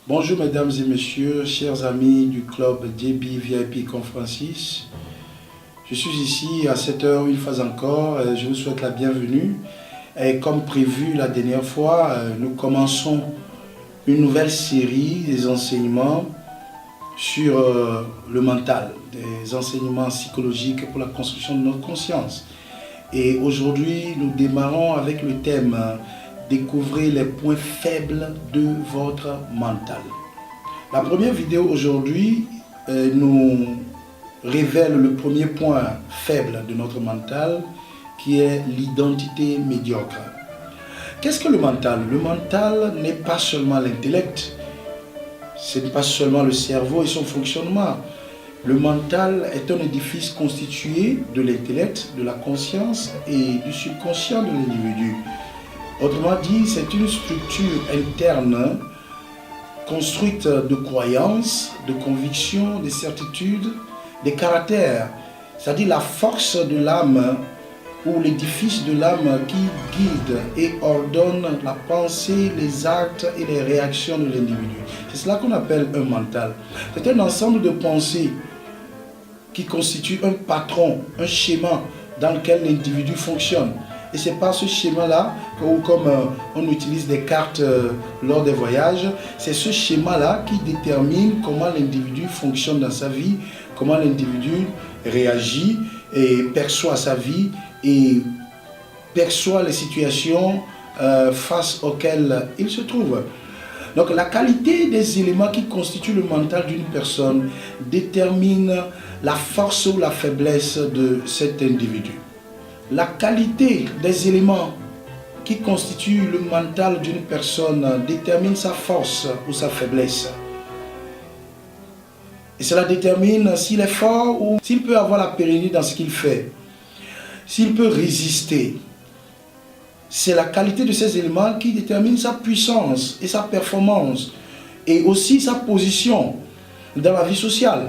Bonjour mesdames et messieurs, chers amis du club JB VIP Conferences. Je suis ici à cette heure une fois encore, je vous souhaite la bienvenue. Et comme prévu la dernière fois, nous commençons une nouvelle série des enseignements sur le mental, des enseignements psychologiques pour la construction de notre conscience. Et aujourd'hui, nous démarrons avec le thème Découvrez les points faibles de votre mental. La première vidéo aujourd'hui nous révèle le premier point faible de notre mental, qui est l'identité médiocre. Qu'est-ce que le mental? Le mental n'est pas seulement l'intellect, ce n'est pas seulement le cerveau et son fonctionnement. Le mental est un édifice constitué de l'intellect, de la conscience et du subconscient de l'individu. Autrement dit, c'est une structure interne construite de croyances, de convictions, de certitudes, des caractères, c'est-à-dire la force de l'âme ou l'édifice de l'âme qui guide et ordonne la pensée, les actes et les réactions de l'individu. C'est cela qu'on appelle un mental. C'est un ensemble de pensées qui constitue un patron, un schéma dans lequel l'individu fonctionne. Et c'est par ce schéma-là, ou comme on utilise des cartes lors des voyages, c'est ce schéma-là qui détermine comment l'individu fonctionne dans sa vie, comment l'individu réagit et perçoit sa vie et perçoit les situations face auxquelles il se trouve. Donc la qualité des éléments qui constituent le mental d'une personne détermine la force ou la faiblesse de cet individu. La qualité des éléments qui constituent le mental d'une personne détermine sa force ou sa faiblesse. Et cela détermine s'il est fort ou s'il peut avoir la pérennité dans ce qu'il fait, s'il peut résister. C'est la qualité de ces éléments qui détermine sa puissance et sa performance et aussi sa position dans la vie sociale.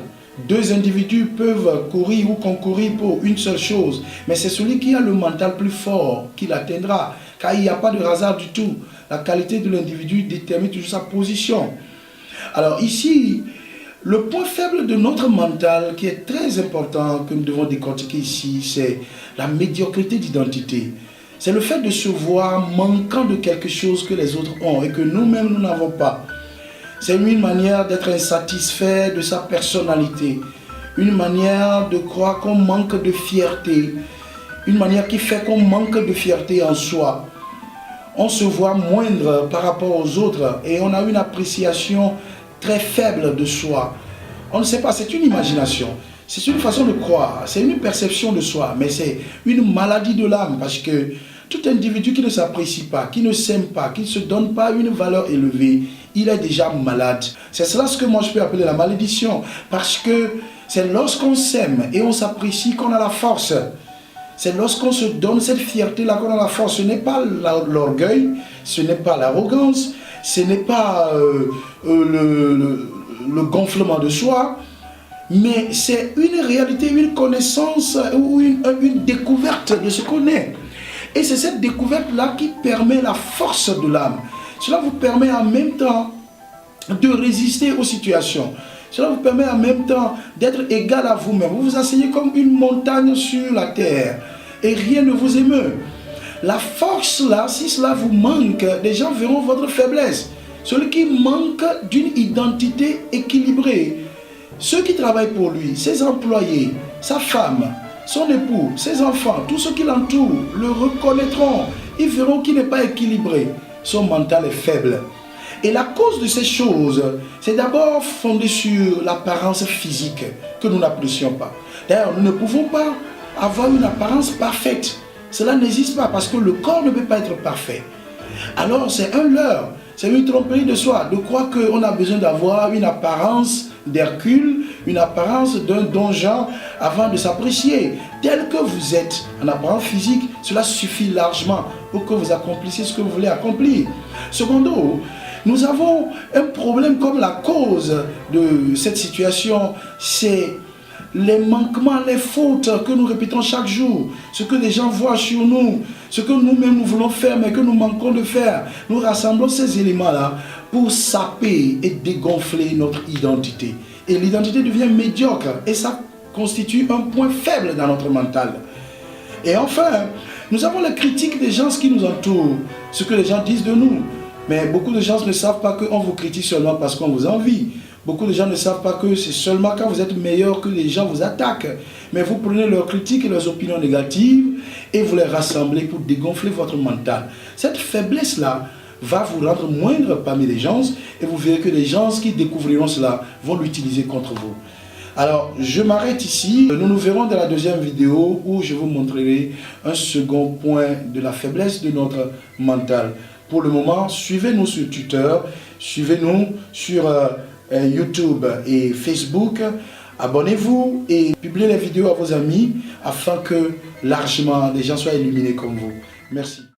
Deux individus peuvent courir ou concourir pour une seule chose, mais c'est celui qui a le mental plus fort qui l'atteindra, car il n'y a pas de hasard du tout. La qualité de l'individu détermine toujours sa position. Alors ici, le point faible de notre mental qui est très important, que nous devons décortiquer ici, c'est la médiocrité d'identité. C'est le fait de se voir manquant de quelque chose que les autres ont et que nous-mêmes nous n'avons pas. C'est une manière d'être insatisfait de sa personnalité, une manière de croire qu'on manque de fierté, une manière qui fait qu'on manque de fierté en soi. On se voit moindre par rapport aux autres et on a une appréciation très faible de soi. On ne sait pas, c'est une imagination, c'est une façon de croire, c'est une perception de soi, mais c'est une maladie de l'âme parce que tout individu qui ne s'apprécie pas, qui ne s'aime pas, qui ne se donne pas une valeur élevée, il est déjà malade. C'est cela ce que moi je peux appeler la malédiction. Parce que c'est lorsqu'on s'aime et on s'apprécie qu'on a la force. C'est lorsqu'on se donne cette fierté-là qu'on a la force. Ce n'est pas l'orgueil, ce n'est pas l'arrogance, ce n'est pas le gonflement de soi, mais c'est une réalité, une connaissance ou une découverte de ce qu'on est. Et c'est cette découverte-là qui permet la force de l'âme. Cela vous permet en même temps de résister aux situations. Cela vous permet en même temps d'être égal à vous-même. Vous vous asseyez comme une montagne sur la terre et rien ne vous émeut. La force là, si cela vous manque, les gens verront votre faiblesse. Celui qui manque d'une identité équilibrée, ceux qui travaillent pour lui, ses employés, sa femme, son époux, ses enfants, tous ceux qui l'entourent, le reconnaîtront. Ils verront qu'il n'est pas équilibré. Son mental est faible. Et la cause de ces choses, c'est d'abord fondé sur l'apparence physique que nous n'apprécions pas. D'ailleurs, nous ne pouvons pas avoir une apparence parfaite. Cela n'existe pas parce que le corps ne peut pas être parfait. Alors c'est un leurre, c'est une tromperie de soi, de croire qu'on a besoin d'avoir une apparence d'Hercule, une apparence d'un donjon avant de s'apprécier. Tel que vous êtes en apparence physique, cela suffit largement pour que vous accomplissiez ce que vous voulez accomplir. Secondo, nous avons un problème comme la cause de cette situation, c'est les manquements, les fautes que nous répétons chaque jour, ce que les gens voient sur nous, ce que nous-mêmes nous voulons faire mais que nous manquons de faire. Nous rassemblons ces éléments-là pour saper et dégonfler notre identité. Et l'identité devient médiocre et ça constitue un point faible dans notre mental. Et enfin, nous avons les critiques des gens qui nous entourent, ce que les gens disent de nous. Mais beaucoup de gens ne savent pas qu'on vous critique seulement parce qu'on vous envie. Beaucoup de gens ne savent pas que c'est seulement quand vous êtes meilleur que les gens vous attaquent. Mais vous prenez leurs critiques et leurs opinions négatives et vous les rassemblez pour dégonfler votre mental. Cette faiblesse-là va vous rendre moindre parmi les gens et vous verrez que les gens qui découvriront cela vont l'utiliser contre vous. Alors, je m'arrête ici. Nous nous verrons dans la deuxième vidéo où je vous montrerai un second point de la faiblesse de notre mental. Pour le moment, suivez-nous sur Twitter, suivez-nous sur YouTube et Facebook. Abonnez-vous et publiez les vidéos à vos amis afin que largement les gens soient illuminés comme vous. Merci.